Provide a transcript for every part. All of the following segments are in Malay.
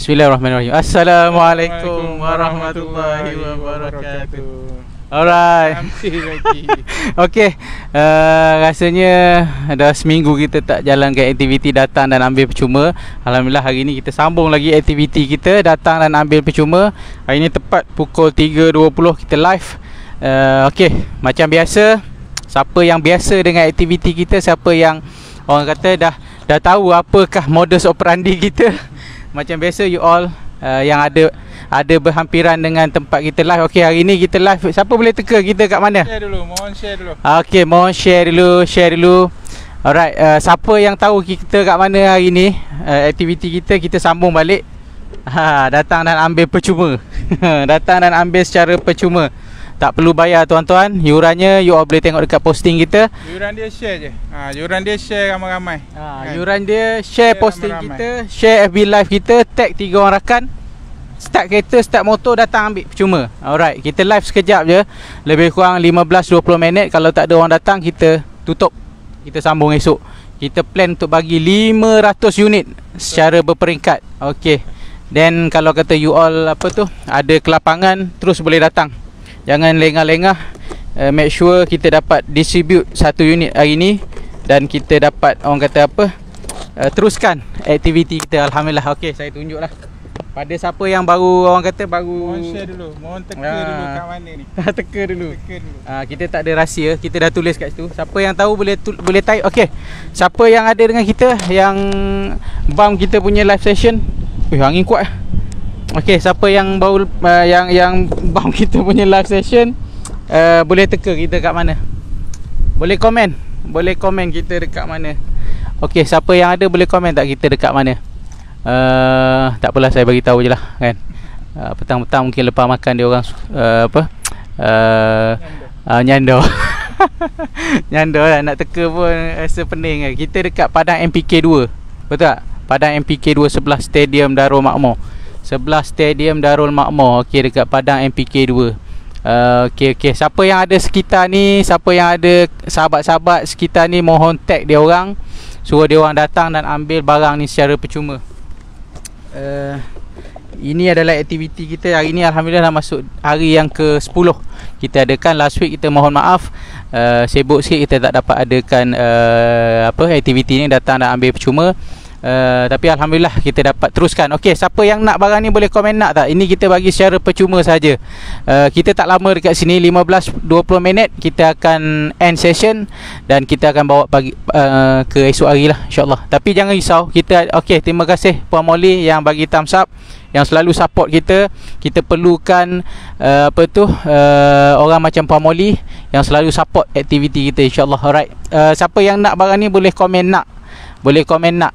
Bismillahirrahmanirrahim. Assalamualaikum warahmatullahi wabarakatuh. Alright. Okey, rasanya dah seminggu kita tak jalankan aktiviti datang dan ambil percuma. Alhamdulillah hari ni kita sambung lagi aktiviti kita datang dan ambil percuma. Hari ni tepat pukul 3.20 kita live. Okey, macam biasa, siapa yang biasa dengan aktiviti kita, siapa yang orang kata dah tahu apakah modus operandi kita, macam biasa you all yang ada berhampiran dengan tempat kita live. Okey, hari ni kita live. Siapa boleh teka kita kat mana? Share dulu, mohon share dulu. Okey, mohon share dulu. Alright, siapa yang tahu kita kat mana hari ni, aktiviti kita sambung balik. Datang dan ambil percuma. Datang dan ambil secara percuma. Tak perlu bayar tuan-tuan. Yurannya you all boleh tengok dekat posting kita. Yuran dia share je. Yuran dia share ramai-ramai. Yuran dia share posting ramai-ramai. Kita, share FB live kita, tag 3 orang rakan. Start kereta, start motor, datang ambil percuma. Alright, kita live sekejap je, lebih kurang 15-20 minit. Kalau tak ada orang datang, kita tutup. Kita sambung esok. Kita plan untuk bagi 500 unit secara berperingkat. Okay. Then kalau kata you all ada kelapangan, terus boleh datang. Jangan lengah-lengah. Make sure kita dapat distribute 1 unit hari ni, dan kita dapat orang kata teruskan aktiviti kita. Alhamdulillah. Okay, saya tunjuklah pada siapa yang baru, orang kata baru, mohon share dulu, mohon teka dulu kat mana ni. Teka dulu. Kita tak ada rahsia, kita dah tulis kat situ. Siapa yang tahu boleh type. Okey. Siapa yang ada dengan kita, yang bam kita punya live session. Angin kuat. Okey, siapa yang baru yang bam kita punya live session, boleh teka kita kat mana. Boleh komen kita dekat mana. Okey, siapa yang ada boleh komen tak kita dekat mana. Tak apalah, saya bagi tahu je lah kan. Petang-petang mungkin lepas makan dia orang nyandor. Nyandor lah, nak teka pun rasa pening kan. Kita dekat Padang MPK 2. Betul tak? Padang MPK 2 sebelah Stadium Darul Makmur. Okey, dekat Padang MPK 2. Okey. Siapa yang ada sekitar ni, siapa yang ada sahabat-sahabat sekitar ni, mohon tag dia orang, suruh dia orang datang dan ambil barang ni secara percuma. Ini adalah aktiviti kita hari ni. Alhamdulillah dah masuk hari yang ke-10 kita adakan. Last week kita mohon maaf, sibuk sikit, kita tak dapat adakan aktiviti ni, datang dan ambil percuma. Tapi Alhamdulillah kita dapat teruskan. Okey, siapa yang nak barang ni boleh komen nak tak? Ini kita bagi secara percuma saja. Kita tak lama dekat sini, 15-20 minit kita akan end session, dan kita akan bawa pagi ke esok hari lah, insyaAllah. Tapi jangan risau, kita okey. Terima kasih Puan Molly yang bagi thumbs up, yang selalu support kita. Kita perlukan orang macam Puan Molly yang selalu support aktiviti kita, insyaAllah. Alright, siapa yang nak barang ni boleh komen nak.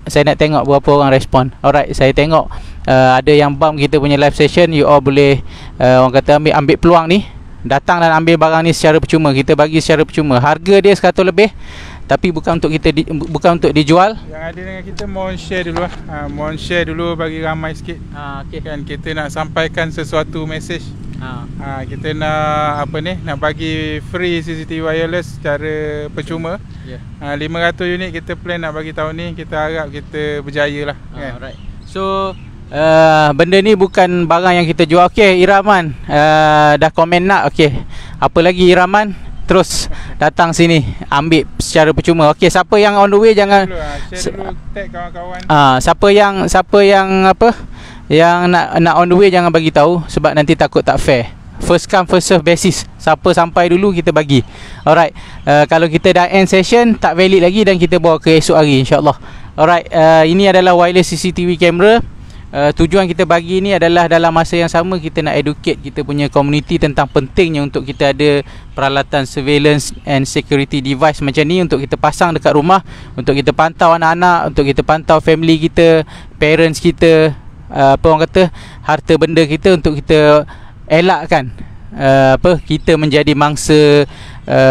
Saya nak tengok berapa orang respon. Alright, saya tengok ada yang bump kita punya live session. You all boleh orang kata ambil peluang ni, datang dan ambil barang ni secara percuma. Kita bagi secara percuma. Harga dia 100 lebih, tapi bukan untuk kita bukan untuk dijual. Yang ada dengan kita mohon share dulu lah. Mohon share dulu bagi ramai sikit. Okay. Kan kita nak sampaikan sesuatu mesej. Kita nak nak bagi free CCTV wireless secara percuma. 500 unit kita plan nak bagi tahun ni. Kita harap kita berjaya lah kan? Alright. So benda ni bukan barang yang kita jual. Okey, Iraman dah komen nak. Okey, apa lagi Iraman? Terus datang sini ambil secara percuma. Okey, siapa yang on the way jangan share dulu, tag kawan-kawan. Siapa yang yang nak on the way jangan bagi tahu, sebab nanti takut tak fair. First come first serve basis. Siapa sampai dulu kita bagi. Alright, kalau kita dah end session tak valid lagi, dan kita bawa ke esok hari, insyaAllah. Alright, ini adalah wireless CCTV camera. Tujuan kita bagi ni adalah dalam masa yang sama kita nak educate kita punya community tentang pentingnya untuk kita ada peralatan surveillance and security device macam ni, untuk kita pasang dekat rumah, untuk kita pantau anak-anak, untuk kita pantau family kita, parents kita, orang kata harta benda kita, untuk kita elakkan kita menjadi mangsa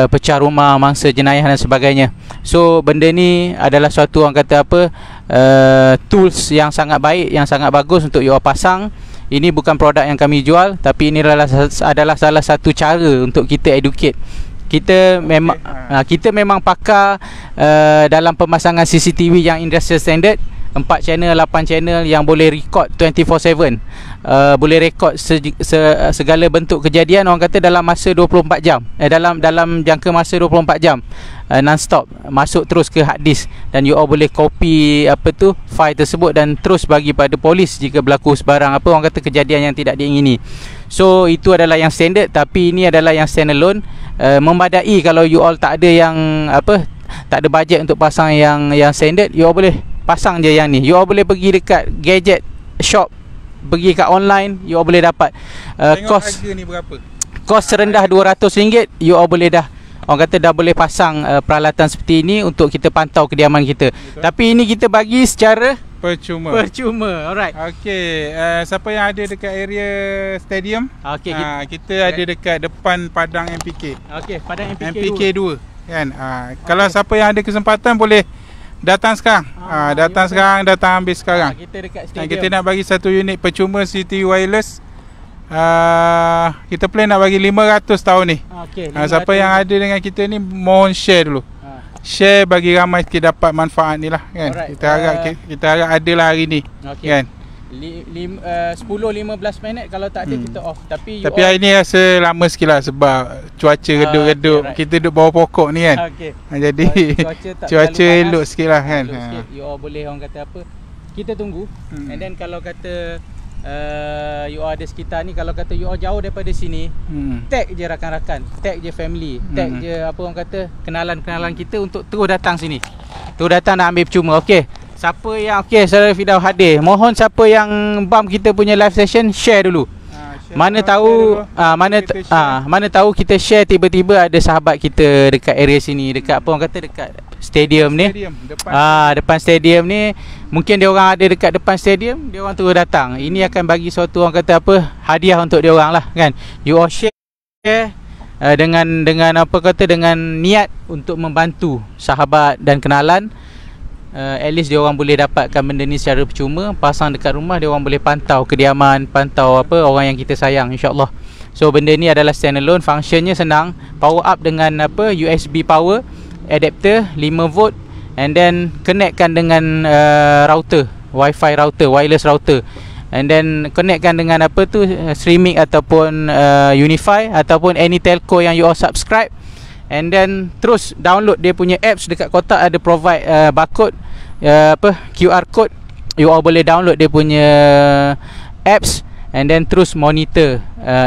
pecah rumah, mangsa jenayah dan sebagainya. So benda ni adalah suatu orang kata tools yang sangat baik, yang sangat bagus untuk you all pasang. Ini bukan produk yang kami jual, tapi ini adalah salah satu cara untuk kita educate. Kita memang pakar dalam pemasangan CCTV yang industrial standard. 4 channel, 8 channel yang boleh record 24/7. Boleh record segala bentuk kejadian, orang kata dalam masa 24 jam. Dalam jangka masa 24 jam. Non-stop masuk terus ke hard disk, dan you all boleh copy file tersebut dan terus bagi pada polis jika berlaku sebarang orang kata kejadian yang tidak diingini. So itu adalah yang standard, tapi ini adalah yang standalone. Memadai kalau you all tak ada yang tak ada bajet untuk pasang yang standard, you all boleh pasang je yang ni. You all boleh pergi dekat gadget shop, pergi kat online, you all boleh dapat kos harga ni berapa? Kos serendah RM200, you all boleh dah, orang kata dah boleh pasang peralatan seperti ini untuk kita pantau kediaman kita. Betul. Tapi ini kita bagi secara percuma. Alright. Okey, siapa yang ada dekat area stadium? Okey, kita ada dekat depan Padang MPK. okey, Padang MPK 2 kan. Kalau siapa yang ada kesempatan boleh datang sekarang. Datang sekarang, datang ambil sekarang. Kita dekat stadium. Kita nak bagi satu unit percuma City Wireless. Kita plan nak bagi 500 tahun ni. Okey. Siapa yang ada dengan kita ni mohon share dulu. Share bagi ramai sikit dapat manfaat ni lah kan. Alright. Kita harap ada lah hari ni. Okey. Kan. 10-15 minit, kalau tak ada kita off. Tapi hari ni rasa lama sikit lah sebab cuaca redup-redup. right. Kita duduk bawah pokok ni kan. Okey. Jadi cuaca elok sikit lah kan. You all boleh, orang kata kita tunggu. And then kalau kata you all ada sekitar ni, kalau kata you all jauh daripada sini, tag je rakan-rakan, tag je family, tag je orang kata kenalan-kenalan kita untuk terus datang sini. Terus datang nak ambil percuma. Okey. Siapa yang saudara Firdaus hadir, mohon siapa yang bam kita punya live session share dulu. Mana tahu mana tahu kita share tiba-tiba ada sahabat kita dekat area sini, dekat orang kata dekat stadium ni. Depan stadium ni, mungkin dia orang ada dekat depan stadium, dia orang terus datang. Ini akan bagi suatu orang kata hadiah untuk dia orang lah kan. You all share dengan dengan niat untuk membantu sahabat dan kenalan. At least dia orang boleh dapatkan benda ni secara percuma, pasang dekat rumah, dia orang boleh pantau kediaman, pantau orang yang kita sayang, insya-Allah. So benda ni adalah standalone, functionnya senang, power up dengan USB power adapter 5V, and then connectkan dengan router, wifi router, wireless router, and then connectkan dengan streaming ataupun Unify ataupun any telco yang you all subscribe. And then terus download dia punya apps. Dekat kotak ada provide barcode, QR code. You all boleh download dia punya apps, and then terus monitor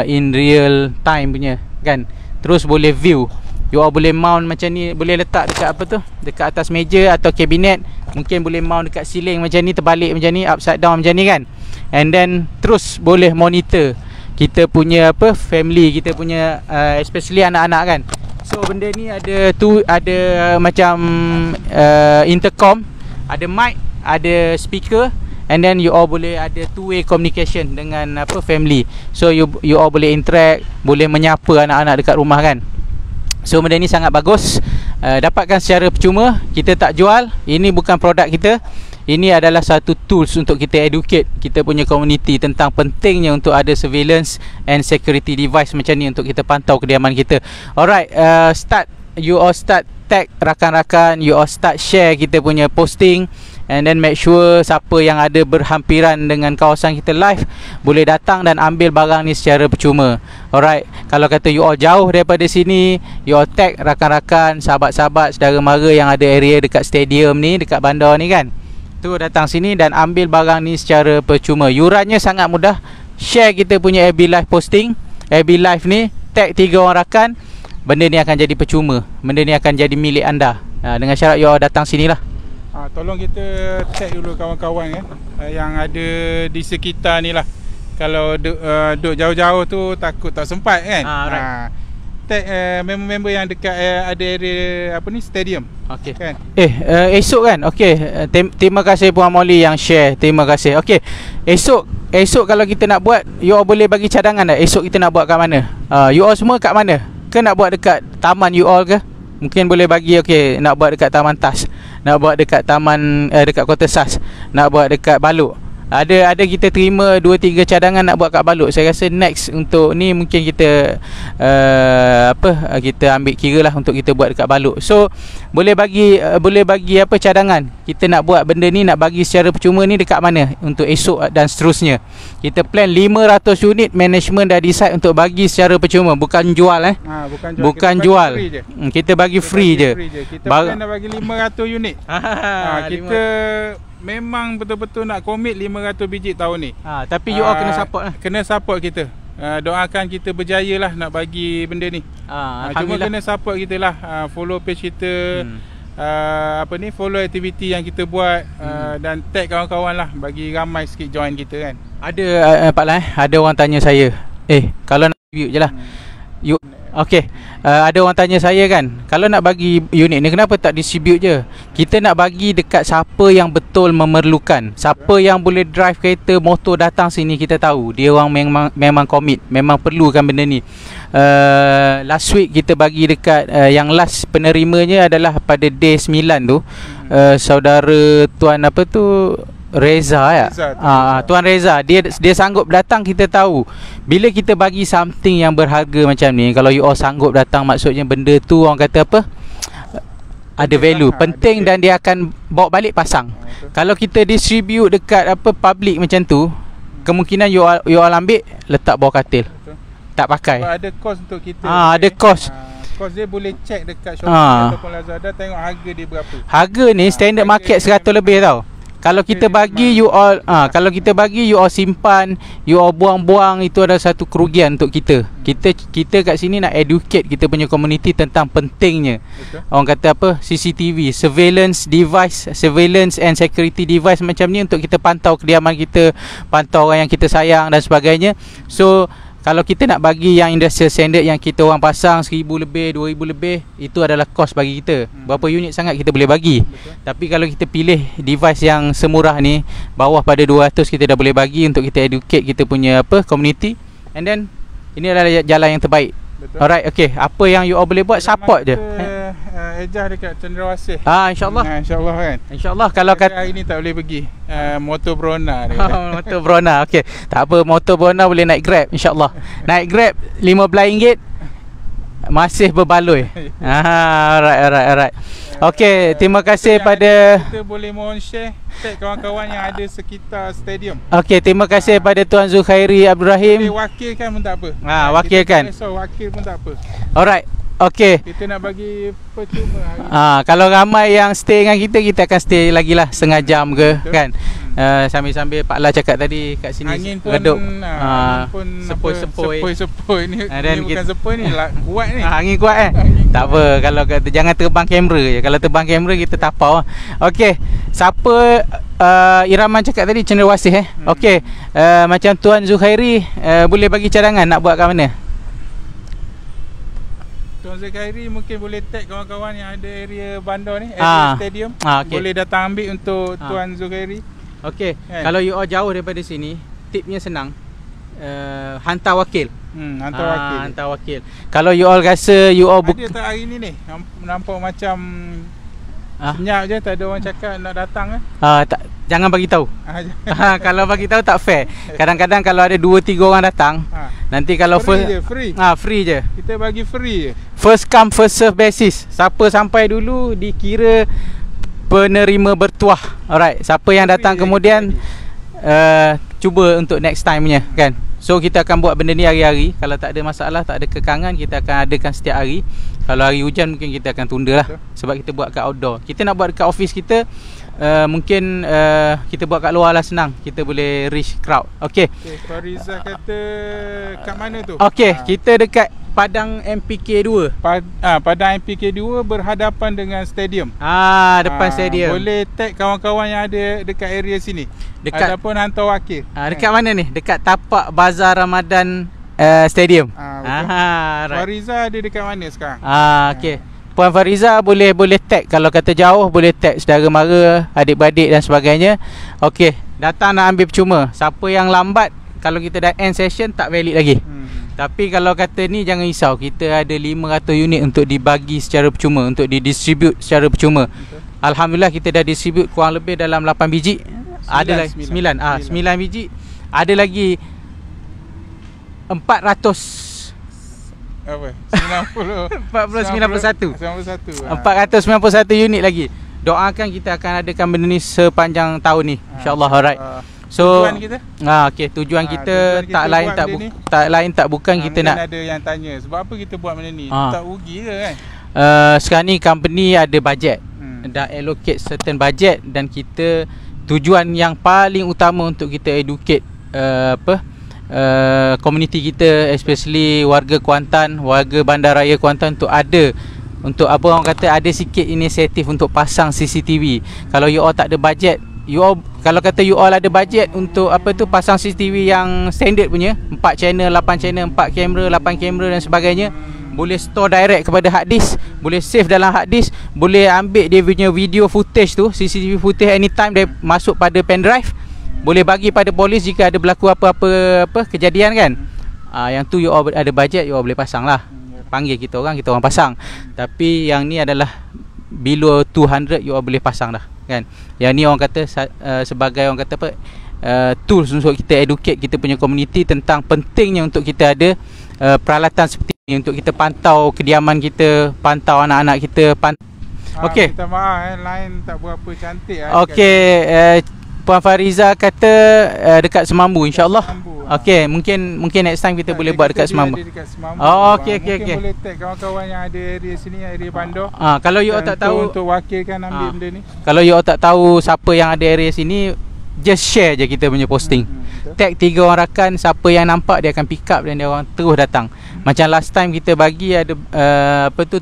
in real time punya kan. Terus boleh view. You all boleh mount macam ni, boleh letak dekat dekat atas meja atau kabinet. Mungkin boleh mount dekat ceiling macam ni, terbalik macam ni, upside down macam ni kan. And then terus boleh monitor kita punya family, kita punya especially anak-anak kan. So benda ni ada macam intercom, ada mic, ada speaker, and then you all boleh ada two-way communication dengan family. So you all boleh interact, boleh menyapa anak-anak dekat rumah kan. So benda ni sangat bagus. Dapatkan secara percuma, kita tak jual. Ini bukan produk kita. Ini adalah satu tools untuk kita educate kita punya community tentang pentingnya untuk ada surveillance and security device macam ni untuk kita pantau kediaman kita. Alright, you all start tag rakan-rakan, you all start share kita punya posting, and then make sure siapa yang ada berhampiran dengan kawasan kita live boleh datang dan ambil barang ni secara percuma. Alright, kalau kata you all jauh daripada sini, you all tag rakan-rakan, sahabat-sahabat, saudara mara yang ada area dekat stadium ni, dekat bandar ni kan, tu datang sini dan ambil barang ni secara percuma. Yurannya sangat mudah. Share kita punya FB Live posting, FB Live ni, tag 3 orang rakan, benda ni akan jadi percuma. Benda ni akan jadi milik anda. Dengan syarat you all datang sinilah. Tolong kita tag dulu kawan-kawan kan, yang ada di sekitar ni lah. Kalau duduk jauh-jauh tu takut tak sempat kan. Right. Tag member-member yang dekat ada area stadium. Okey. Kan? Esok kan. Okey. Terima kasih Puan Molly yang share. Terima kasih. Okey. Esok kalau kita nak buat, you all boleh bagi cadangan tak? Esok kita nak buat kat mana? You all semua kat mana? Ke nak buat dekat taman you all ke? Mungkin boleh bagi nak buat dekat Taman Tas, nak buat dekat taman dekat Kota Sas, nak buat dekat Balok. Ada kita terima 2-3 cadangan nak buat kat Balut. Saya rasa next untuk ni mungkin kita kita ambil kira lah untuk kita buat dekat Balut. So boleh bagi apa cadangan. Kita nak buat benda ni, nak bagi secara percuma ni dekat mana untuk esok dan seterusnya. Kita plan 500 unit, management dah decide untuk bagi secara percuma, bukan jual bukan jual. Kita bagi free je. Kita plan dah bagi 500 unit. Kita memang betul-betul nak commit 500 biji tahun ni. Tapi you all kena support lah. Kena support kita. Doakan kita berjaya lah nak bagi benda ni. Cuma kena support kita lah. Follow page kita. Follow aktiviti yang kita buat. Dan tag kawan-kawan lah, bagi ramai sikit join kita kan. Ada Pak Lan, ada orang tanya saya, kalau nak review je lah. Ada orang tanya saya kan, kalau nak bagi unit ni kenapa tak distribute je? Kita nak bagi dekat siapa yang betul memerlukan. Siapa yang boleh drive kereta, motor datang sini, kita tahu dia orang memang commit, memang perlukan benda ni. Last week kita bagi dekat yang last penerimanya adalah pada day 9 tu. Saudara Tuan Reza ya. Tuan Reza, dia sanggup datang. Kita tahu bila kita bagi something yang berharga macam ni, kalau you all sanggup datang, maksudnya benda tu orang kata apa, ada value, penting, dan dia akan bawa balik pasang. Kalau kita distribute dekat public macam tu, kemungkinan you all ambil, letak bawah katil, tak pakai. Sebab ada cost untuk kita. Ada cost. Cost dia boleh check dekat Shopee ataupun Lazada, tengok harga dia berapa. Harga ni standard market 100 lebih tau. Kalau kita bagi you all simpan, you all buang-buang, itu adalah satu kerugian untuk kita. Kita kat sini nak educate kita punya community tentang pentingnya. Orang kata CCTV, surveillance device, surveillance and security device macam ni untuk kita pantau kediaman kita, pantau orang yang kita sayang dan sebagainya. So kalau kita nak bagi yang industrial standard yang kita orang pasang 1,000 lebih, 2,000 lebih, itu adalah cost bagi kita. Berapa unit sangat kita boleh bagi. Tapi kalau kita pilih device yang semurah ni, bawah pada 200, kita dah boleh bagi untuk kita educate kita punya community. And then ini adalah jalan yang terbaik. Alright, apa yang you all boleh buat, support je. Ejah dekat Cendrawasih. InsyaAllah. InsyaAllah kan. InsyaAllah. Kalau hari ni tak boleh pergi. Motor Brona dia. Motor Brona. Tak apa, motor Brona boleh naik Grab, InsyaAllah. Naik Grab RM15 masih berbaloi. Alright. Terima kasih pada, kita boleh mohon share tag kawan-kawan yang ada sekitar stadium. Terima kasih pada Tuan Zulkhairi Abdul Rahim. Boleh wakilkan pun tak apa. Wakilkan. Wakil pun tak apa. Alright. Kita nak bagi percuma hari. Kalau ramai yang stay dengan kita akan stay lagi lah setengah jam ke. Betul. Kan. Sambil-sambil Pak La cakap tadi kat sini angin pun redup. Sepoi ni. Ni bukan sepoi ni lah, kuat ni. Angin kuat tak apa, kalau kata jangan terbang kamera je. Kalau terbang kamera kita tapau. Siapa Iraman cakap tadi Cendrawasih macam Tuan Zulkhairi boleh bagi cadangan nak buat kat mana? Tuan Zulkhairi mungkin boleh tag kawan-kawan yang ada area bandar ni, area stadium. Boleh datang ambil untuk Tuan Zulkhairi. Kan? Kalau you all jauh daripada sini, tipnya senang. Hantar wakil. Hantar wakil. Kalau you all rasa you all ada tak hari ni nampak macam senyap je, tak ada orang cakap nak datang jangan bagi tahu. Kalau bagi tahu tak fair. Kadang-kadang kalau ada 2-3 orang datang, nanti kalau free je. Kita bagi free je. First come first serve basis. Siapa sampai dulu dikira penerima bertuah. Alright, siapa yang datang kemudian cuba untuk next time nya kan. So kita akan buat benda ni hari-hari. Kalau tak ada masalah, tak ada kekangan, kita akan adakan setiap hari. Kalau hari hujan mungkin kita akan tunda lah. Sebab kita buat kat outdoor. Kita nak buat dekat office kita, mungkin kita buat kat luar lah, senang. Kita boleh reach crowd. Fariza kata kat mana tu? Kita dekat Padang MPK 2. Padang MPK 2 berhadapan dengan stadium. Depan stadium. Boleh tag kawan-kawan yang ada dekat area sini. Ataupun hantar wakil. Dekat mana ni? Dekat tapak Bazar Ramadan Stadium. Right. Fariza ada dekat mana sekarang? Puan Fariza boleh tag. Kalau kata jauh, boleh tag saudara mara, adik-beradik dan sebagainya. Datang nak ambil percuma. Siapa yang lambat, kalau kita dah end session, tak valid lagi. Tapi kalau kata ni, jangan risau. Kita ada 500 unit untuk dibagi secara percuma, untuk didistribute secara percuma. Alhamdulillah kita dah distribute kurang lebih dalam 8 biji. Ada lagi 9. 9 biji. Ada lagi 400 apa? 491 91 unit lagi. Doakan kita akan adakan benda ni sepanjang tahun ni, insya-Allah. Alright. So tujuan kita? Tujuan kita tak lain tak bukan kita nak. Ada yang tanya sebab apa kita buat benda ni? Tak rugi ke kan? Sekarang ni company ada bajet. Dah allocate certain budget, dan kita tujuan yang paling utama untuk kita educate community kita, especially warga Kuantan, warga Bandaraya Kuantan, untuk apa orang kata, ada sikit inisiatif untuk pasang CCTV. Kalau you all tak ada bajet, kalau kata you all ada bajet untuk pasang CCTV yang standard punya, 4 channel, 8 channel, 4 kamera, 8 kamera dan sebagainya, boleh store direct kepada hard disk, boleh save dalam hard disk, boleh ambil dia punya video footage tu, CCTV footage anytime dia masuk pada pendrive, boleh bagi pada polis jika ada berlaku apa-apa kejadian kan. Yang tu you all ada bajet, you all boleh pasang lah. Panggil kita orang pasang. Tapi yang ni adalah below 200 you all boleh pasang dah kan. Yang ni orang kata sebagai orang kata tools untuk kita educate kita punya community tentang pentingnya untuk kita ada peralatan seperti ni untuk kita pantau kediaman kita, pantau anak-anak kita. Okey. Minta maaf line tak berapa cantik okey, Puan Fariza kata dekat Semambu, insya-Allah. Okey, mungkin next time kita boleh buat dekat Semambu. Okey. Boleh tag kawan-kawan yang ada area sini, area Bandar. Kalau you all tak tahu untuk wakilkan ambil benda ni. Kalau you all tak tahu siapa yang ada area sini, just share je kita punya posting. Tag 3 orang rakan, siapa yang nampak dia akan pick up dan dia orang terus datang. Macam last time kita bagi ada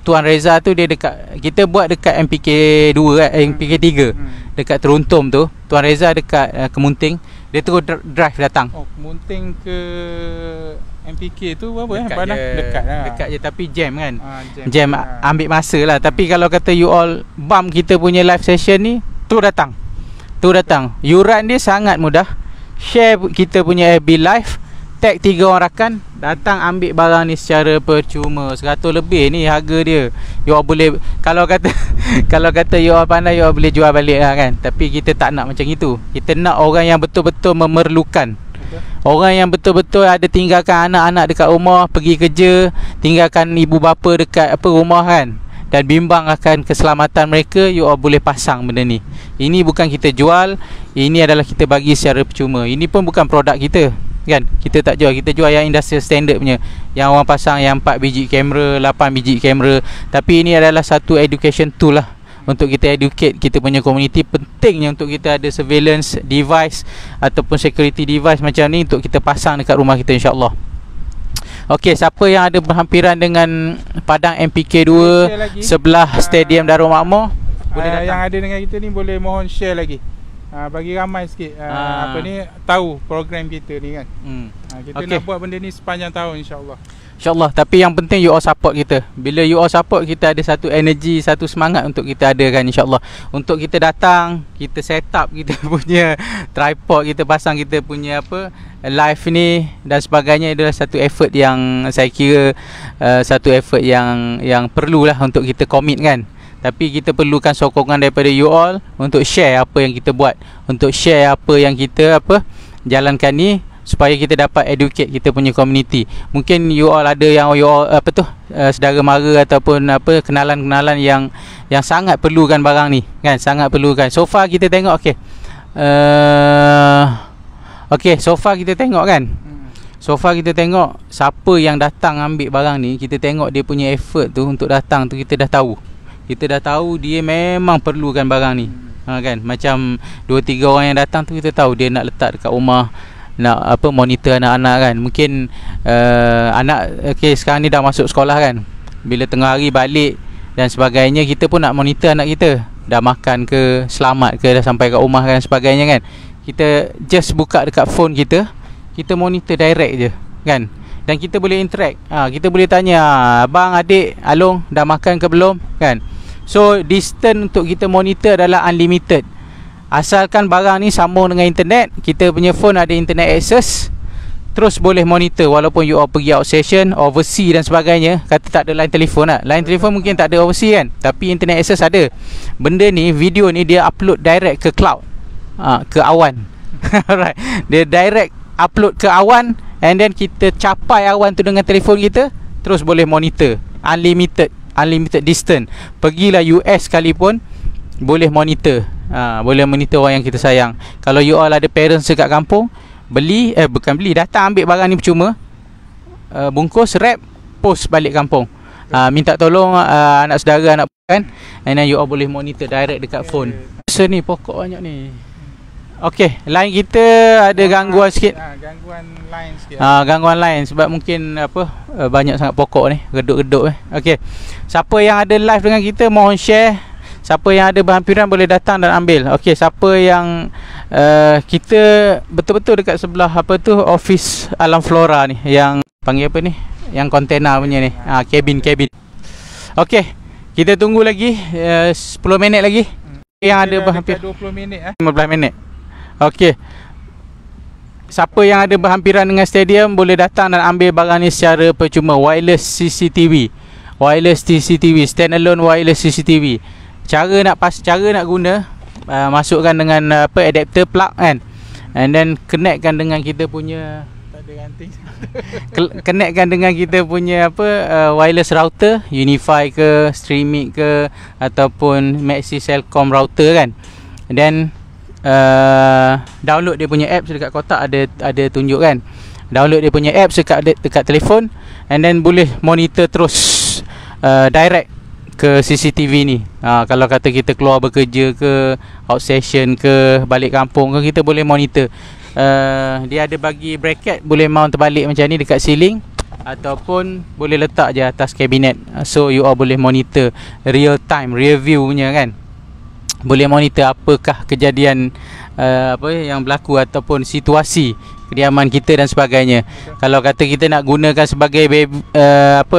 Tuan Reza tu, dia dekat, kita buat dekat MPK 2 MPK 3 dekat Teruntum tu. Tuan Reza dekat Kemunting, dia terus drive datang. Kemunting ke MPK tu berapa dekat je tapi jam kan. Jam ambil masa lah. Tapi kalau kata you all bump kita punya live session ni, tu datang. Yuran dia sangat mudah. Share kita punya FB live, tag 3 orang rakan, datang ambil barang ni secara percuma. 100 lebih ni harga dia. You all boleh, kalau kata you all pandai, you all boleh jual balik lah kan. Tapi kita tak nak macam itu. Kita nak orang yang betul-betul memerlukan. Orang yang betul-betul ada tinggalkan anak-anak dekat rumah, pergi kerja, tinggalkan ibu bapa dekat rumah kan, dan bimbang akan keselamatan mereka, you all boleh pasang benda ni. Ini bukan kita jual, ini adalah kita bagi secara percuma. Ini pun bukan produk kita kan. Kita tak jual, kita jual yang industrial standard punya, yang orang pasang yang 4 biji kamera, 8 biji kamera. Tapi ini adalah satu education tool lah untuk kita educate kita punya community. Pentingnya untuk kita ada surveillance device ataupun security device macam ni untuk kita pasang dekat rumah kita, insya-Allah. Okey, siapa yang ada berhampiran dengan Padang MPK 2 sebelah Stadium Darul Makmur, boleh datang. Yang ada dengan kita ni boleh mohon share lagi. Bagi ramai sikit tahu program kita ni kan. Kita nak buat benda ni sepanjang tahun, insya-Allah. InsyaAllah. Tapi yang penting you all support kita. Bila you all support, kita ada satu energy, satu semangat untuk kita adakan, insyaAllah. Untuk kita datang, kita set up kita punya tripod, kita pasang kita punya live ni dan sebagainya, adalah satu effort yang saya kira satu effort yang perlulah untuk kita commit kan. Tapi kita perlukan sokongan daripada you all untuk share apa yang kita buat, untuk share apa yang kita jalankan ni, supaya kita dapat educate kita punya community. Mungkin you all ada yang you all saudara mara ataupun kenalan-kenalan yang sangat perlukan barang ni kan, sangat perlukan. So far kita tengok so far kita tengok kan. So far kita tengok siapa yang datang ambil barang ni, kita tengok dia punya effort tu untuk datang tu, kita dah tahu. Kita dah tahu dia memang perlukan barang ni. Kan, macam 2-3 orang yang datang tu, kita tahu dia nak letak dekat rumah, nak monitor anak-anak kan. Mungkin sekarang ni dah masuk sekolah kan, bila tengah hari balik dan sebagainya, kita pun nak monitor anak kita dah makan ke, selamat ke, dah sampai kat rumah kan, sebagainya kan. Kita just buka dekat phone kita monitor direct je kan, dan kita boleh interact. Kita boleh tanya, abang, adik, Along dah makan ke belum kan. So distance untuk kita monitor adalah unlimited. Asalkan barang ni sambung dengan internet, kita punya phone ada internet access, terus boleh monitor. Walaupun you all pergi out session, overseas dan sebagainya, kata tak ada line telefon lah. Line telefon mungkin tak ada overseas kan, tapi internet access ada. Benda ni, video ni dia upload direct ke cloud. ke awan. Alright. Dia direct upload ke awan, and then kita capai awan tu dengan telefon kita, terus boleh monitor unlimited distance. Pergilah US sekalipun boleh monitor. Boleh monitor orang yang kita sayang. Kalau you all ada parents dekat kampung, datang ambil barang ni percuma, bungkus, wrap, post balik kampung. Minta tolong anak saudara, anak bukan, and then you all boleh monitor direct dekat phone. So ni pokok banyak ni. Okey, line kita ada gangguan sikit. Gangguan line sikit. Gangguan line sebab mungkin banyak sangat pokok ni, reduk-reduk. Okey. Siapa yang ada live dengan kita mohon share. Siapa yang ada berhampiran boleh datang dan ambil. Okey, siapa yang kita betul-betul dekat sebelah office Alam Flora ni, yang panggil apa ni? Yang kontena punya ni. Cabin. Okey. Kita tunggu lagi 10 minit lagi. Yang ada berhampiran 20 minit 15 minit. Okey. Siapa yang ada berhampiran dengan stadium boleh datang dan ambil barang ni secara percuma. Wireless CCTV, standalone wireless CCTV. Cara nak guna, masukkan dengan adapter plug kan, and then connectkan dengan kita punya connectkan dengan kita punya wireless router, Unify ke, Streamic ke, ataupun Maxi Cellcom router kan. And then download dia punya apps dekat kotak, ada tunjuk kan. Download dia punya apps dekat telefon, and then boleh monitor terus direct ke CCTV ni. Kalau kata kita keluar bekerja ke, out session ke, balik kampung ke, kita boleh monitor. Dia ada bagi bracket, boleh mount terbalik macam ni dekat ceiling, ataupun boleh letak je atas kabinet. So you all boleh monitor real time, real view punya kan. Boleh monitor apakah kejadian yang berlaku, ataupun situasi kediaman kita dan sebagainya. Kalau kata kita nak gunakan sebagai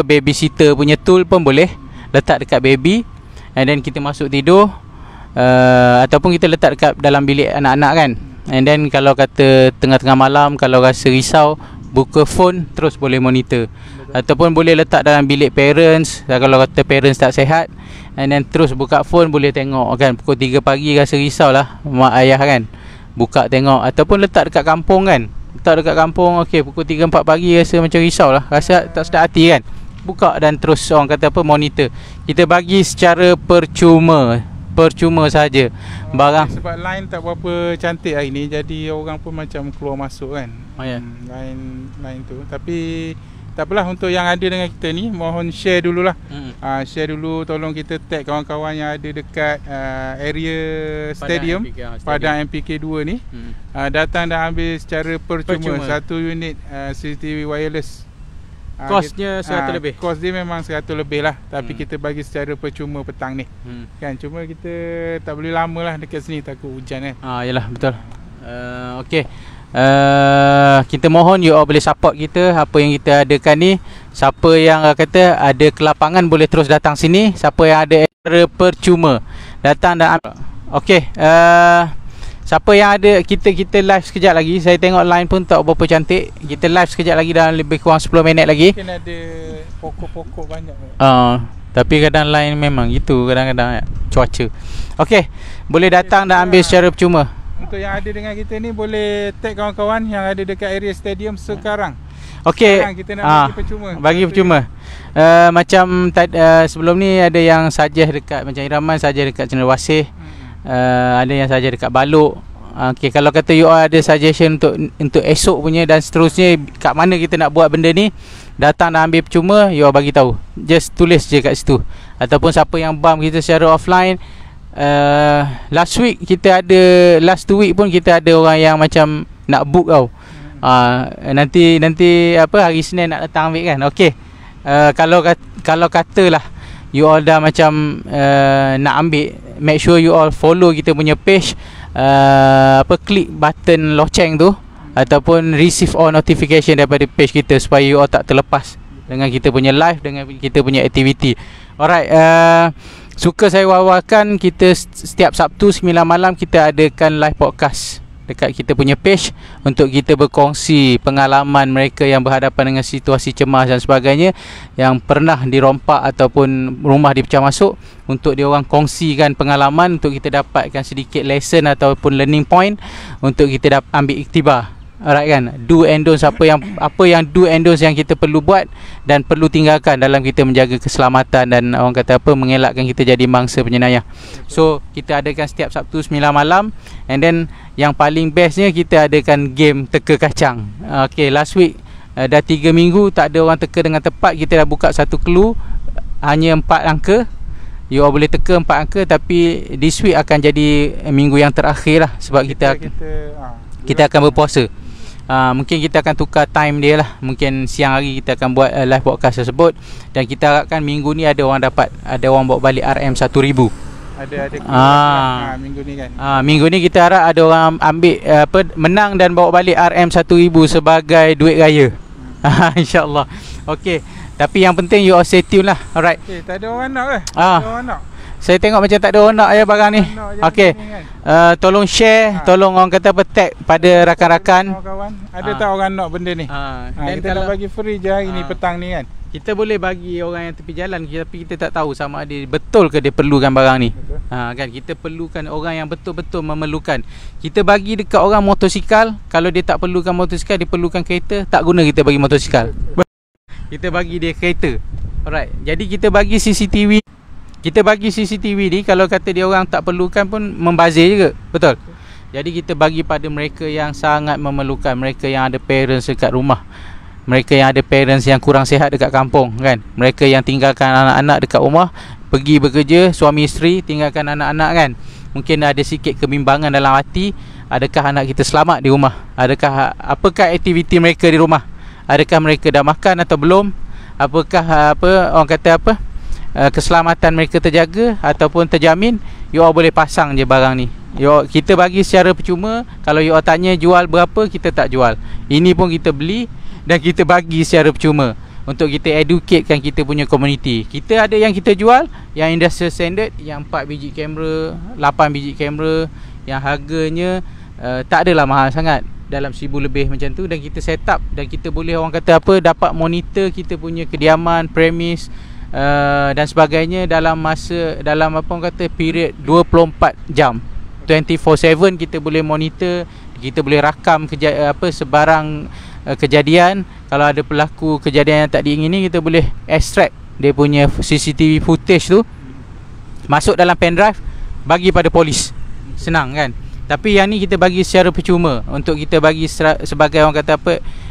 babysitter punya tool pun boleh letak dekat baby, and then kita masuk tidur, ataupun kita letak dekat dalam bilik anak-anak kan. And then kalau kata tengah-tengah malam, kalau rasa risau, buka phone terus boleh monitor. Ataupun boleh letak dalam bilik parents, kalau kata parents tak sihat, and then terus buka phone, boleh tengok kan. Pukul 3 pagi rasa risau lah mak ayah kan, buka tengok. Ataupun letak dekat kampung kan, letak dekat kampung, okey pukul 3-4 pagi rasa macam risau lah, rasa tak sedap hati kan, buka dan terus orang kata monitor. Kita bagi secara percuma saja barang. Sebab line tak berapa cantik hari ni, jadi orang pun macam keluar masuk kan. Line tu. Tapi tak apalah, untuk yang ada dengan kita ni, mohon share dululah. Share dulu, tolong kita tag kawan-kawan yang ada dekat area stadium, Padang MPK 2 ni. Datang dan ambil secara percuma. Satu unit CCTV wireless. Kosnya 100 lebih. Kos dia memang 100 lebih lah, tapi kita bagi secara percuma petang ni. Kan, cuma kita tak boleh lama lah dekat sini, takut hujan kan. Yalah, betul. Okey. Kita mohon you all boleh support kita, apa yang kita adakan ni. Siapa yang kata ada kelapangan boleh terus datang sini. Siapa yang ada secara percuma datang dan okey. Siapa yang ada, kita live sekejap lagi. Saya tengok line pun tak berapa cantik. Kita live sekejap lagi dalam lebih kurang 10 minit lagi. Mungkin ada pokok-pokok banyak. Tapi kadang line memang gitu, kadang-kadang cuaca. Okey, boleh datang dan ambil secara percuma. Untuk yang ada dengan kita ni, boleh tag kawan-kawan yang ada dekat area stadium sekarang. Okey, kita nak bagi percuma. Macam sebelum ni ada yang suggest dekat macam Iraman, suggest dekat Cenderawasih. Ada yang saja dekat Balok. Okey, kalau kata you all ada suggestion untuk esok punya dan seterusnya, kat mana kita nak buat benda ni, datang dan ambil percuma, you all bagi tahu. Just tulis je kat situ. Ataupun siapa yang bump kita secara offline, last 2 week pun kita ada orang yang macam nak book tau. Nanti hari Senin nak datang ambil kan. Okey. Kalau katalah you all dah macam nak ambil, make sure you all follow kita punya page, klik button loceng tu, ataupun receive all notification daripada page kita, supaya you all tak terlepas dengan kita punya live, dengan kita punya aktiviti. Alright, suka saya wawarkan, kita setiap Sabtu 9 malam kita adakan live podcast dekat kita punya page untuk kita berkongsi pengalaman mereka yang berhadapan dengan situasi cemas dan sebagainya, yang pernah dirompak ataupun rumah dipecah masuk, untuk dia orang kongsikan pengalaman untuk kita dapatkan sedikit lesson ataupun learning point untuk kita ambil iktibar. Alright kan, do and don'ts, apa yang do and don'ts yang kita perlu buat dan perlu tinggalkan dalam kita menjaga keselamatan dan orang kata apa, mengelakkan kita jadi mangsa penjenayah. So kita adakan setiap Sabtu 9 malam, and then yang paling bestnya kita adakan game teka kacang. Okay, last week dah 3 minggu tak ada orang teka dengan tepat. Kita dah buka satu clue, hanya 4 angka. You all boleh teka 4 angka, tapi this week akan jadi minggu yang terakhir lah, sebab kita akan berpuasa. Mungkin kita akan tukar time dia lah. Mungkin siang hari kita akan buat live podcast tersebut, dan kita harapkan minggu ni ada orang bawa balik RM1000. Ada minggu ni kan. Minggu ni kita harap ada orang ambil menang dan bawa balik RM1000 sebagai duit raya. InsyaAllah. Okey. Tapi yang penting you all stay tune lah. Alright. Okay, tak ada orang nak ke? Tak ada orang nak. Saya tengok macam tak ada orang nak barang ni. Okey. Tolong share, tolong orang kata apa, tag pada rakan-rakan. Ada tak orang nak benda ni? Dan kita nak bagi free je hari ni petang ni kan. Kita boleh bagi orang yang tepi jalan, tapi kita tak tahu sama ada betul ke dia perlukan barang ni. Kan kita perlukan orang yang betul-betul memerlukan. Kita bagi dekat orang motosikal, kalau dia tak perlukan motosikal, dia perlukan kereta, tak guna kita bagi motosikal. Kita bagi dia kereta. Alright. Jadi kita bagi CCTV. Kita bagi CCTV ni, kalau kata dia orang tak perlukan pun membazir juga. Betul. Jadi kita bagi pada mereka yang sangat memerlukan, mereka yang ada parents dekat rumah, mereka yang ada parents yang kurang sihat dekat kampung kan, mereka yang tinggalkan anak-anak dekat rumah, pergi bekerja, suami isteri tinggalkan anak-anak kan. Mungkin ada sikit kebimbangan dalam hati, adakah anak kita selamat di rumah? Apakah aktiviti mereka di rumah? Adakah mereka dah makan atau belum? Apakah orang kata keselamatan mereka terjaga ataupun terjamin? You all boleh pasang je barang ni. Kita bagi secara percuma. Kalau you all tanya jual berapa, kita tak jual. Ini pun kita beli dan kita bagi secara percuma untuk kita educatekan kita punya community. Kita ada yang kita jual, yang industrial standard, yang 4 biji kamera, 8 biji kamera, yang harganya tak adalah mahal sangat, dalam 1000 lebih macam tu. Dan kita set up, dan kita boleh orang kata dapat monitor kita punya kediaman, premis dan sebagainya dalam orang kata period 24 jam, 24/7. Kita boleh monitor, kita boleh rakam sebarang kejadian. Kalau ada pelaku kejadian yang tak diingini, kita boleh extract dia punya CCTV footage tu, masuk dalam pendrive, bagi pada polis. Senang kan. Tapi yang ni kita bagi secara percuma, untuk kita bagi sebagai orang kata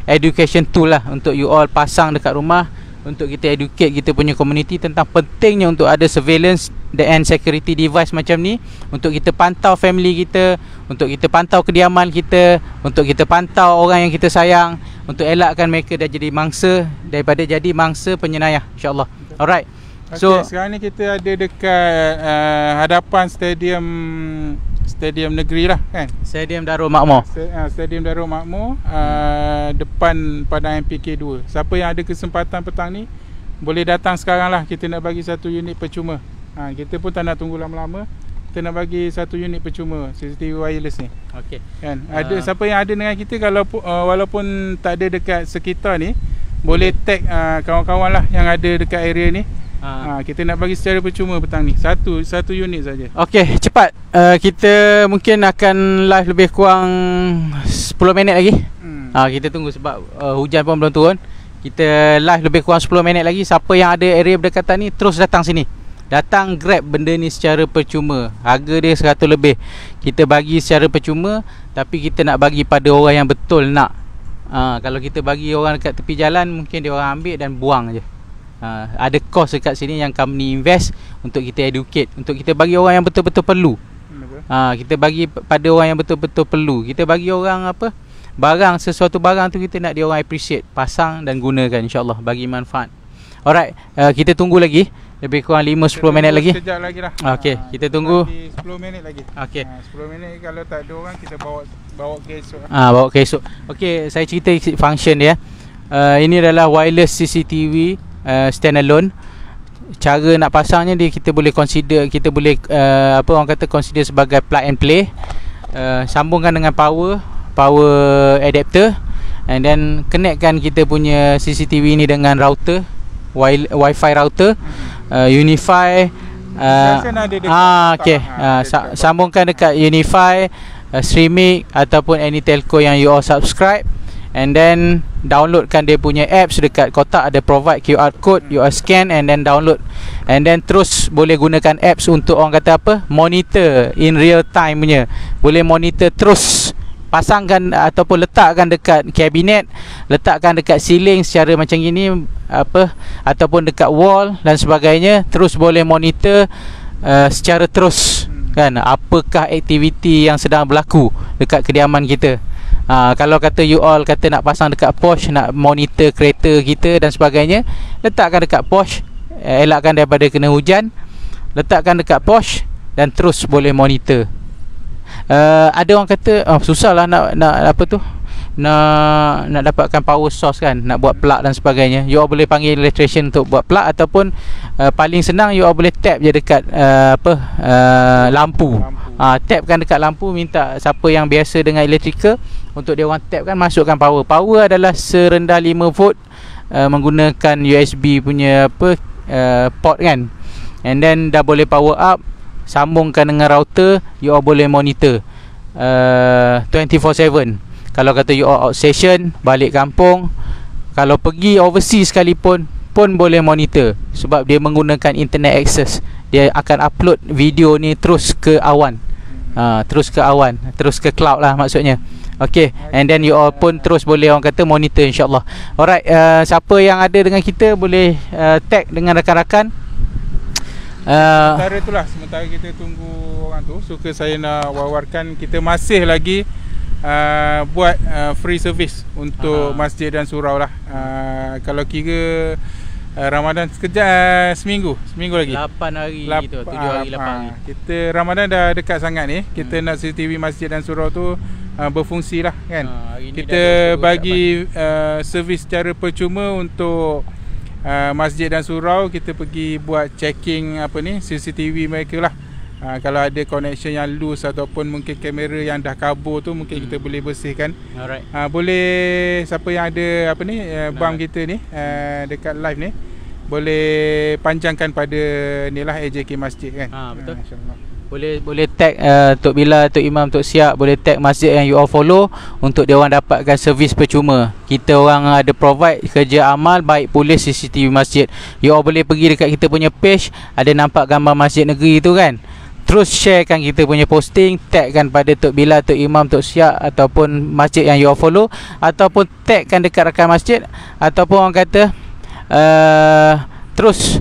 education tool lah, untuk you all pasang dekat rumah, untuk kita educate kita punya community tentang pentingnya untuk ada surveillance and security device macam ni, untuk kita pantau family kita, untuk kita pantau kediaman kita, untuk kita pantau orang yang kita sayang, untuk elakkan mereka dah jadi mangsa, daripada jadi mangsa penjenayah, insyaAllah. Alright. So sekarang ni kita ada dekat hadapan stadium negeri lah kan, Stadium Darul Makmur. Stadium Darul Makmur, depan Padang MPK 2. Siapa yang ada kesempatan petang ni boleh datang sekarang lah. Kita nak bagi 1 unit percuma. Kita pun tak nak tunggu lama-lama. Kita nak bagi 1 unit percuma CCTV wireless ni. Okey. Kan? Ada siapa yang ada dengan kita, kalau walaupun tak ada dekat sekitar ni, boleh tag kawan-kawan lah yang ada dekat area ni. Kita nak bagi secara percuma petang ni, satu unit saja. Okey, cepat. Kita mungkin akan live lebih kurang 10 minit lagi. Kita tunggu sebab hujan pun belum turun. Kita live lebih kurang 10 minit lagi. Siapa yang ada area berdekatan ni, terus datang sini. Datang grab benda ni secara percuma. Harga dia 100 lebih. Kita bagi secara percuma, tapi kita nak bagi pada orang yang betul nak. Kalau kita bagi orang dekat tepi jalan, mungkin dia orang ambil dan buang je. Ada cost dekat sini yang company invest untuk kita educate, untuk kita bagi orang yang betul-betul perlu. Kita bagi pada orang yang betul-betul perlu. Kita bagi orang sesuatu barang tu kita nak dia orang appreciate, pasang dan gunakan, insyaAllah bagi manfaat. Alright, kita tunggu lagi lebih kurang 5-10 minit lagi. Sekejap lagi lah. Okey, kita tunggu 10 minit lagi. Okey. 10 minit, kalau tak ada orang kita bawa ke esok. Bawa ke esok. Okey, saya cerita function dia. Ini adalah wireless CCTV standalone. Cara nak pasangnya dia, kita boleh consider, kita boleh orang kata consider sebagai plug and play. sambungkan dengan power adapter, and then connectkan kita punya CCTV ni dengan router, Wi-Fi router, Unify. Sambungkan dekat Unify, Streamic ataupun any telco yang you all subscribe, and then downloadkan dia punya apps. Dekat kotak ada provide QR code, you all scan and then download, and then terus boleh gunakan apps untuk orang kata apa, monitor in real time punya. Boleh monitor terus, pasangkan ataupun letakkan dekat kabinet, letakkan dekat ceiling secara macam gini apa, ataupun dekat wall dan sebagainya. Terus boleh monitor secara terus kan, apakah aktiviti yang sedang berlaku dekat kediaman kita. Kalau kata you all kata nak pasang dekat porch, nak monitor kereta kita dan sebagainya, letakkan dekat porch, elakkan daripada kena hujan, letakkan dekat porch dan terus boleh monitor. Ada orang kata susah lah nak apa tu, nak dapatkan power source kan, nak buat plug dan sebagainya. You all boleh panggil electrician untuk buat plug, ataupun paling senang you all boleh tap je dekat lampu. Tapkan dekat lampu, minta siapa yang biasa dengan electrical untuk dia orang tap kan, masukkan power. Power adalah serendah 5 volt, menggunakan USB punya apa port kan, and then dah boleh power up. Sambungkan dengan router, you all boleh monitor 24/7. Kalau kata you all out session, balik kampung, kalau pergi overseas sekalipun pun boleh monitor, sebab dia menggunakan internet access. Dia akan upload video ni terus ke awan, terus ke cloud lah maksudnya. Okay, and then you all pun terus boleh orang kata monitor, insyaAllah. Alright, siapa yang ada dengan kita boleh tag dengan rakan-rakan. Sementara kita tunggu orang tu, suka saya nak wawarkan, kita masih lagi buat free service untuk masjid dan surau lah. Kalau kira Ramadan sekejap, seminggu lagi 8 hari gitu, 7 hari 8 hari. Kita Ramadan dah dekat sangat ni. Kita nak CCTV masjid dan surau tu berfungsi lah kan. Kita bagi servis secara percuma untuk masjid dan surau. Kita pergi buat checking apa ni, CCTV mereka lah. Kalau ada connection yang loose ataupun mungkin kamera yang dah kabur tu, mungkin kita boleh bersihkan. Alright. Boleh, siapa yang ada apa ni bam kita ni dekat live ni, boleh panjangkan pada ni lah AJK Masjid kan. Betul. Boleh tag Tok Bilal, Tok Imam, Tok Siap, boleh tag masjid yang you all follow untuk dia orang dapatkan servis percuma. Kita orang ada provide kerja amal, baik polis, CCTV masjid. You all boleh pergi dekat kita punya page, ada nampak gambar masjid negeri tu kan. Terus sharekan kita punya posting, tagkan pada Tok Bilal, Tok Imam, Tok Siap ataupun masjid yang you all follow, ataupun tagkan dekat rakan masjid, ataupun orang kata terus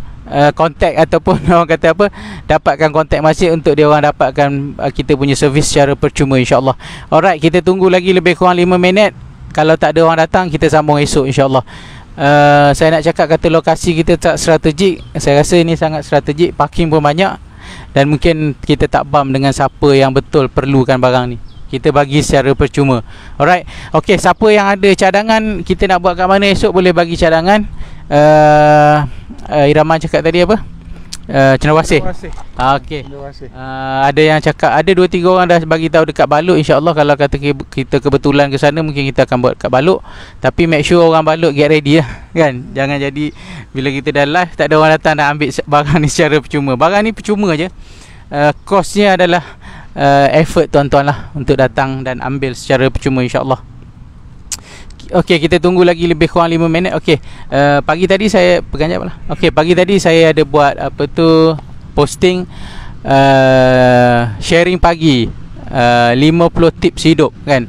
kontak ataupun orang kata apa, dapatkan kontak masjid untuk dia orang dapatkan kita punya servis secara percuma, insyaAllah. Alright, kita tunggu lagi lebih kurang 5 minit. Kalau tak ada orang datang, kita sambung esok, insyaAllah. Saya nak cakap kata lokasi kita tak strategik. Saya rasa ini sangat strategik, parking pun banyak, dan mungkin kita tak bam dengan siapa yang betul perlukan barang ni. Kita bagi secara percuma. Alright. Okay, siapa yang ada cadangan kita nak buat kat mana esok, boleh bagi cadangan. Iraman cakap tadi apa? Cendrawasih. Okey. Ada yang cakap ada 2-3 orang dah bagi tahu dekat Balok, insya-Allah. Kalau kata kita kebetulan ke sana, mungkin kita akan buat kat Balok. Tapi make sure orang Balok get ready lah kan. Jangan jadi bila kita dah live tak ada orang datang nak ambil barang ni secara percuma. Barang ni percuma je. Kosnya adalah effort tuan-tuan lah untuk datang dan ambil secara percuma, insya-Allah. Okey, kita tunggu lagi lebih kurang 5 minit. Okey, pagi tadi saya pegang jap lah. Okey, pagi tadi saya ada buat apa tu, posting sharing pagi 50 tips hidup kan,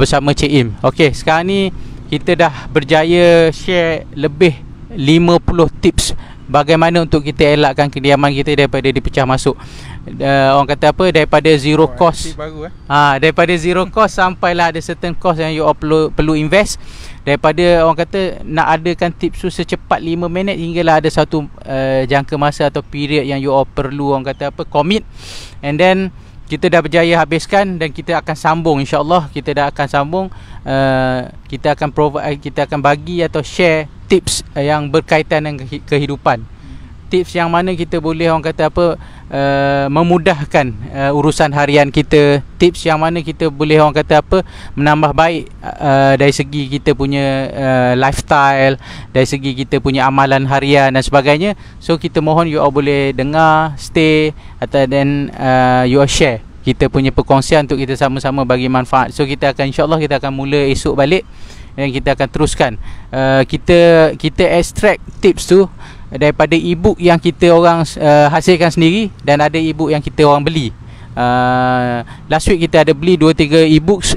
bersama Cik Im. Okey, sekarang ni kita dah berjaya share lebih 50 tips bagaimana untuk kita elakkan kediaman kita daripada dipecah masuk. Orang kata apa, daripada zero cost baru, daripada zero cost sampailah ada certain cost yang you all perlu invest. Daripada orang kata nak adakan tips tu secepat 5 minit hinggalah ada satu jangka masa atau period yang you all perlu orang kata apa, commit. And then kita dah berjaya habiskan dan kita akan sambung, insya-Allah. Kita dah akan sambung, kita akan provide, kita akan bagi atau share tips yang berkaitan dengan kehidupan. Tips yang mana kita boleh orang kata apa, memudahkan urusan harian kita, tips yang mana kita boleh orang kata apa, menambah baik dari segi kita punya lifestyle, dari segi kita punya amalan harian dan sebagainya. So kita mohon you all boleh dengar, stay, atau then you all share kita punya perkongsian untuk kita sama-sama bagi manfaat. So kita akan, insyaAllah kita akan mula esok balik dan kita akan teruskan. Kita extract tips tu daripada e-book yang kita orang hasilkan sendiri, dan ada e-book yang kita orang beli. Last week kita ada beli 2-3 e-books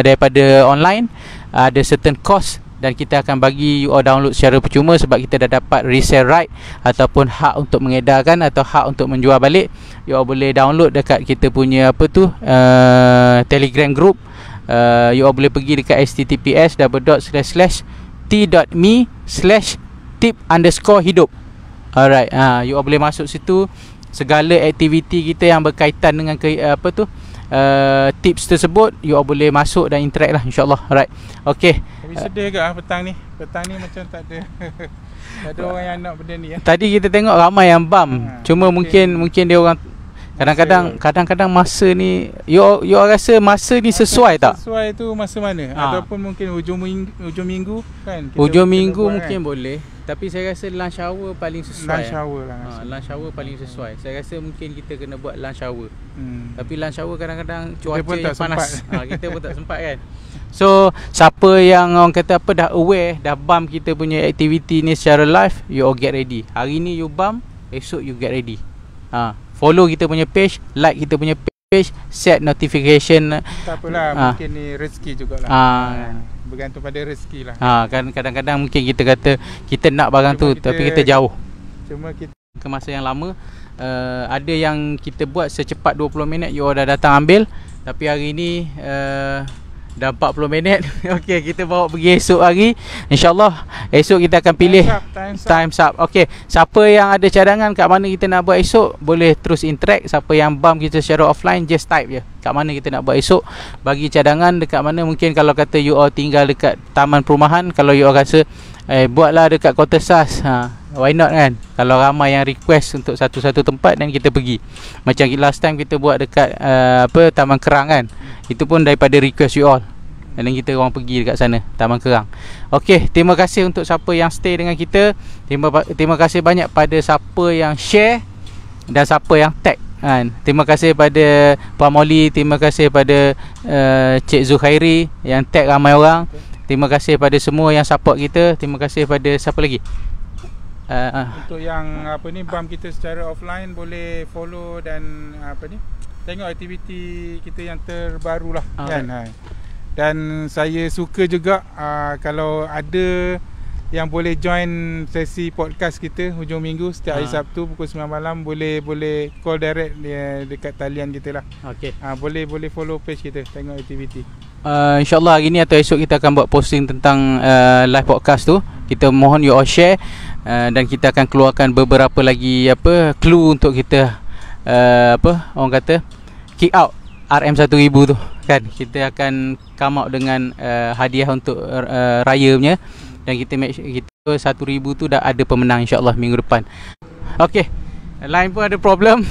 daripada online, ada certain cost, dan kita akan bagi you all download secara percuma sebab kita dah dapat resale right ataupun hak untuk mengedarkan atau hak untuk menjual balik. You all boleh download dekat kita punya apa tu Telegram group. You all boleh pergi dekat https://t.me/tip_hidup. Alright, you all boleh masuk situ. Segala aktiviti kita yang berkaitan dengan tips tersebut, you all boleh masuk dan interact lah, insyaAllah. Alright, okay. Tapi sedih ke petang ni macam tak ada tak ada orang yang nak benda ni ya. Tadi kita tengok ramai yang bam. Cuma mungkin dia orang kadang-kadang masa ni you rasa masa ni sesuai tak? Sesuai tu masa mana? Ataupun mungkin hujung minggu kan? Hujung minggu mungkin boleh. Tapi saya rasa lunch hour paling sesuai. Lunch hour paling sesuai. Saya rasa mungkin kita kena buat lunch hour. Tapi lunch hour kadang-kadang cuaca yang panas. Kita pun tak sempat kan. So siapa yang orang kata apa dah aware, dah bump kita punya aktiviti ni secara live, you all get ready. Hari ni you bump, esok you get ready. Follow kita punya page, like kita punya page, set notification. Tak apalah, mungkin ni rezeki jugalah. Bergantung pada rezeki lah. Kan kadang-kadang mungkin kita kata kita nak barang tu tapi kita jauh. Cuma kita ke masa yang lama, ada yang kita buat secepat 20 minit you all dah datang ambil, tapi hari ni dah 40 minit. Okey, kita bawa pergi esok hari. InsyaAllah esok kita akan pilih Time's up. Okey, siapa yang ada cadangan kat mana kita nak buat esok, boleh terus interact. Siapa yang bump kita secara offline, just type je kat mana kita nak buat esok. Bagi cadangan dekat mana. Mungkin kalau kata you all tinggal dekat taman perumahan, kalau you all rasa buatlah dekat Kota Sas, why not kan? Kalau ramai yang request untuk satu-satu tempat, dan kita pergi. Macam last time kita buat dekat Taman Kerang kan, itu pun daripada request you all, dan kita orang pergi dekat sana, Taman Kerang. Okey, terima kasih untuk siapa yang stay dengan kita. Terima kasih banyak pada siapa yang share dan siapa yang tag kan. Terima kasih pada Puan Molly, terima kasih pada Cik Zukhairi yang tag ramai orang. Terima kasih pada semua yang support kita. Terima kasih pada siapa lagi? Untuk yang bump kita secara offline, boleh follow dan tengok aktiviti kita yang terbaru lah kan. Dan saya suka juga kalau ada yang boleh join sesi podcast kita hujung minggu setiap hari Sabtu pukul 9 malam, boleh call direct dekat talian kita lah. Boleh follow page kita, tengok aktiviti. InsyaAllah hari ni atau esok kita akan buat posting tentang live podcast tu. Kita mohon you all share, dan kita akan keluarkan beberapa lagi clue untuk kita orang kata kick out RM1000 tu kan. Kita akan come out dengan hadiah untuk raya punya, dan kita make sure kita 1000 tu dah ada pemenang insyaAllah minggu depan. Okey, line pun ada problem.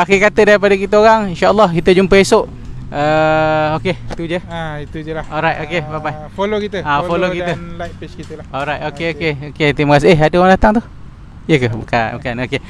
Akhir kata daripada kita orang, insyaAllah kita jumpa esok. Okey, itu je. Itu je lah. Alright, okey, bye bye. Follow kita. Follow kita dan like page kita lah. Alright, okey. Ada orang datang tu? Ya ke? Bukan. Okey.